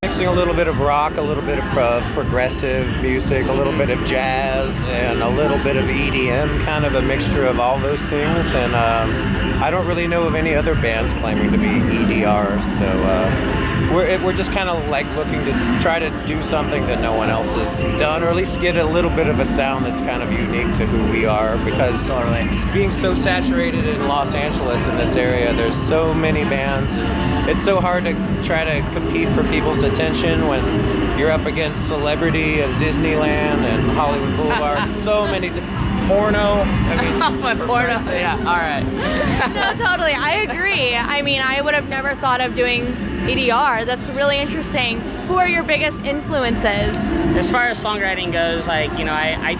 Mixing a little bit of rock, a little bit of progressive music, a little bit of jazz, and a little bit of EDM, kind of a mixture of all those things. And I don't really know of any other bands claiming to be EDR, so we're just kind of like looking to try to do something that no one else has done, or at least get a little bit of a sound that's kind of unique to who we are, because it's being so saturated in Los Angeles in this area, there's so many bands, and it's so hard to try to compete for people's attention when you're up against Celebrity and Disneyland and Hollywood Boulevard. So many porno. I mean, porno. Yeah. All right. No, totally. I agree. I mean, I would have never thought of doing EDR. That's really interesting. Who are your biggest influences? As far as songwriting goes, like, you know, I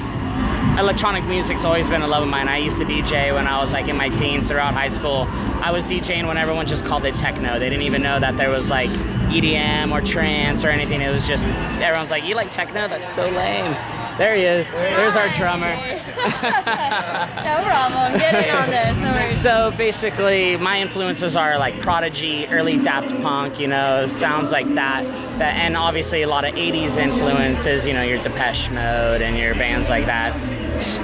electronic music's always been a love of mine. I used to DJ when I was like in my teens throughout high school. I was DJing when everyone just called it techno. They didn't even know that there was like EDM or trance or anything. It was just, everyone's like, you like techno? That's so lame. There he is. There's our drummer. No problem. Get in on this. No worries. So basically, my influences are like Prodigy, early Daft Punk, you know, sounds like that. And obviously a lot of 80s influences, you know, your Depeche Mode and your bands like that.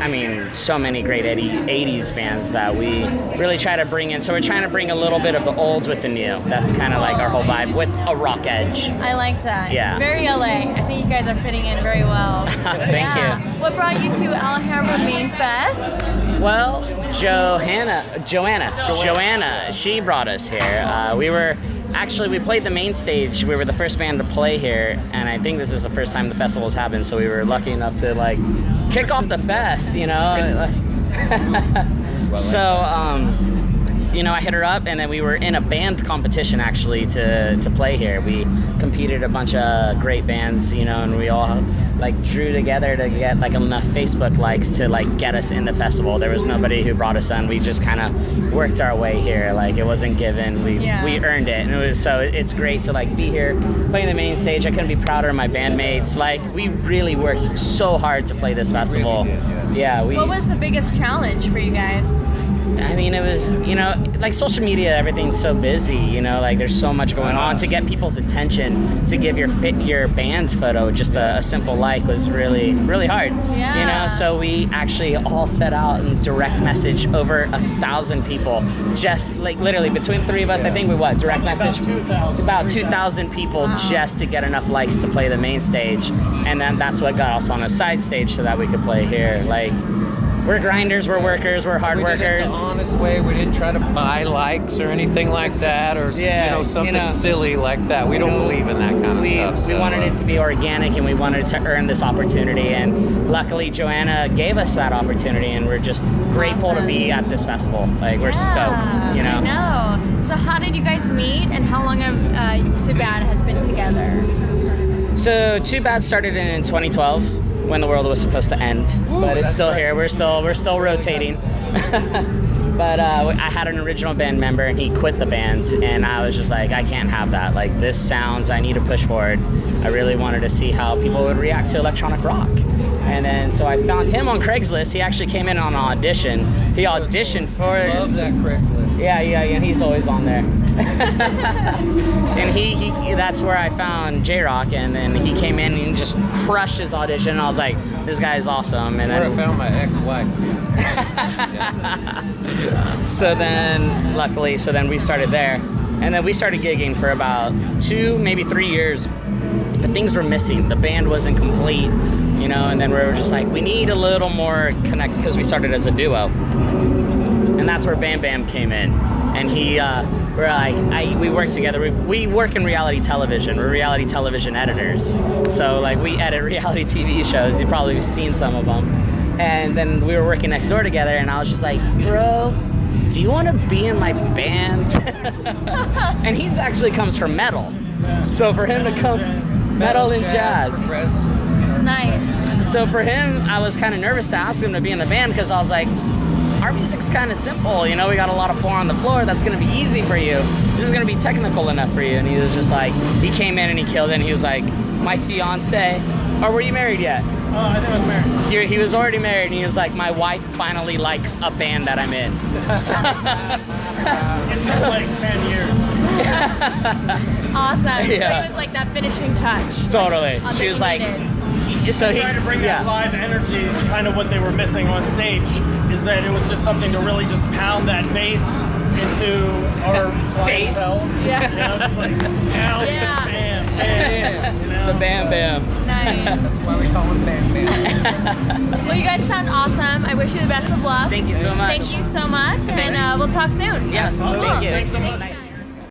I mean, so many great 80s bands that we really try to bring in. So we're trying to bring a little bit of the olds with the new. That's kind of like our whole vibe with a rock edge. I like that. Yeah. Very LA. I think you guys are fitting in very well. Thank you. What brought you to Alhambra Main Fest? Well, Joanna, she brought us here. We played the main stage. We were the first band to play here, and I think this is the first time the festival's happened, so we were lucky enough to like kick off the fest, you know. So, you know, I hit her up, and then we were in a band competition actually to play here. We competed a bunch of great bands, you know, and we all like drew together to get like enough Facebook likes to like get us in the festival. There was nobody who brought us in. We just kind of worked our way here. Like it wasn't given. We earned it, and it's great to like be here playing the main stage. I couldn't be prouder of my bandmates. Like we really worked so hard to play this festival. Really What was the biggest challenge for you guys? I mean, it was, you know, like social media, everything's so busy, you know, like there's so much going on. To get people's attention, to give your band's photo just a simple like was really, really hard. Yeah. You know, so we actually all set out and direct message over 1,000 people. Just like literally between three of us, I think we direct message about 2,000 people just to get enough likes to play the main stage. And then that's what got us on a side stage so that we could play here. Like, we're grinders, we're workers, we're hard workers. We did it the honest way. We didn't try to buy likes or anything like that, or something silly like that. We don't believe in that kind of stuff. We wanted it to be organic, and we wanted to earn this opportunity. And luckily, Joanna gave us that opportunity, and we're just grateful to be at this festival. Like we're stoked, you know. I know. So how did you guys meet, and how long have Too Bad has been together? So Too Bad started in 2012. When the world was supposed to end, but it's still here. We're still rotating. But I had an original band member, and he quit the band, and I was just like, I can't have that. Like this sounds, I need to push forward. I really wanted to see how people would react to electronic rock. And then so I found him on Craigslist. He actually came in on an audition. He auditioned for. I love that Craigslist. Yeah, he's always on there. And he that's where I found J-Rock, and then he came in and just crushed his audition. I was like, this guy is awesome. And that's where I found my ex-wife. So then we started there, and then we started gigging for about 2, maybe 3 years. But things were missing. The band wasn't complete, you know. And then we were just like, we need a little more connect, because we started as a duo, and that's where Bam Bam came in. And we work together. We work in reality television. We're reality television editors. So like we edit reality TV shows. You've probably seen some of them. And then we were working next door together, and I was just like, bro, do you want to be in my band? And he actually comes from metal. So for him to come, metal and jazz. Nice. So for him, I was kind of nervous to ask him to be in the band, because I was like, our music's kind of simple, you know, we got a lot of 4 on the floor, that's going to be easy for you. This is going to be technical enough for you. And he was just like, he came in and he killed it, and he was like, my fiance, or were you married yet? I think I was married. He was already married, and he was like, my wife finally likes a band that I'm in. So, It's been like 10 years. Awesome. So Yeah. it was like that finishing touch. totally. That She you was like, needed. so he, Trying to bring that live energy is kind of what they were missing on stage. Is that it was just something to really just pound that bass into our Bass? clientele. Yeah. You know, just like pound, Yeah. bam, bam. You know, The bam bam. Nice. Why we call him Bam Bam. Well, you guys sound awesome. I wish you the best of luck. Thank you so much. Thank you so much, and we'll talk soon. Yeah, Cool. thank you. Thanks so much. Nice.